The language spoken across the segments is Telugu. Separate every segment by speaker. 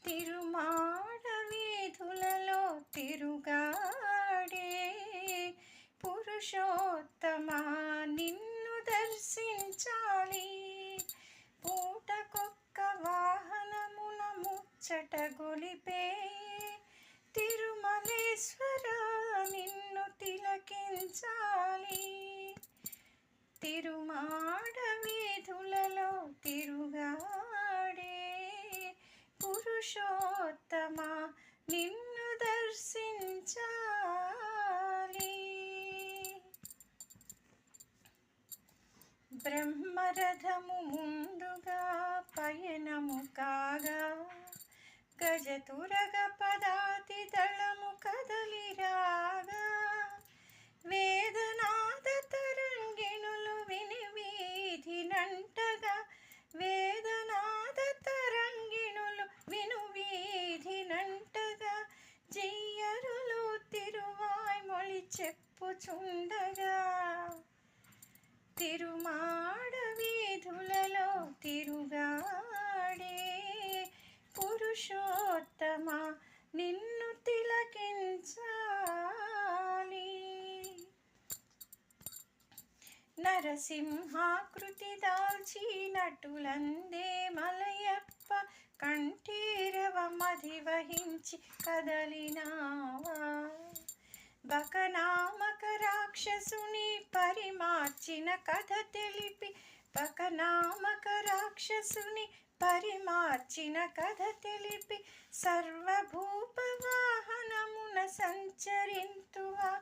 Speaker 1: తిరుమాడ వీధులలో తిరుగాడే పురుషోత్తమా నిన్ను దర్శించాలి. పూటకొక్క వాహనమున ముచ్చట గొలిపే తిరుమలేశ్వర నిన్ను తిలకించాలి. తిరుమాడ వీధులలో తిరుగాడే పురుషోత్తమా నిన్ను దర్శించాలి. బ్రహ్మరథము ముందుగా పయనము కాగా గజతురగ పదాతి దళము కదలిరాగా వేదనాద తరంగిణులు విని వీధినంటగా వేదనాద తరంగిణులు విను వీధినంటగా జియ్యరులు తిరువాయ్మొళి చెప్పుచుండగా తిరుమాడ వీధులలో తిరుగాడే పురుషోత్తమా నిన్ను తిలకించాలి. నరసింహాకృతి దాల్చి నటులందే మలయప్ప కంఠీరవ మది వహించి కదలినావా. బకనామక రాక్షసుని పరిమార్చిన కథ తెలిపి బకనామక రాక్షసుని పరిమార్చిన కథ తెలిపి సర్వభూప వాహనమున సంచరింతువా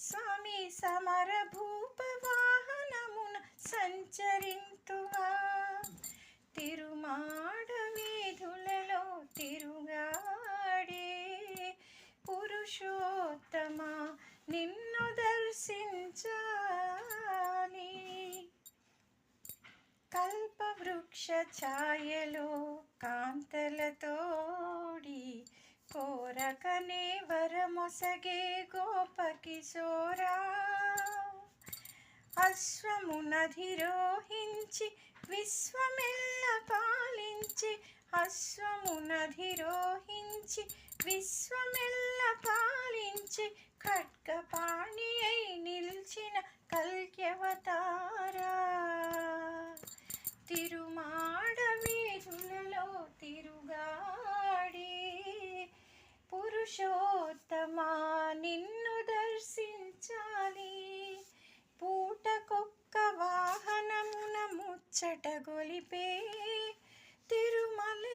Speaker 1: స్వామి సమరభూప వాహనమున సంచరింతువా. తిరుమాడ వీధులలో తిరుగాడే పురుషోత్తమా నిన్ను దర్శించాలి. కల్పవృక్ష ఛాయలో కాంతలతోడి కోరకనే వరమొసగే గోపకిశోరా. అశ్వమునధిరోహించి విశ్వమెల్ల పాలించి అశ్వమునధిరోహించి విశ్వమెల్ల పాలించి ఖడ్గపాణి అయి నిల్చిన కల్క్యవతారా. తిరుమాడ వీధులలో తిరుగాడే పురుషోత్తమా నిన్ను దర్శించాలి. పూటకొక్క వాహనమున ముచ్చట గొలిపే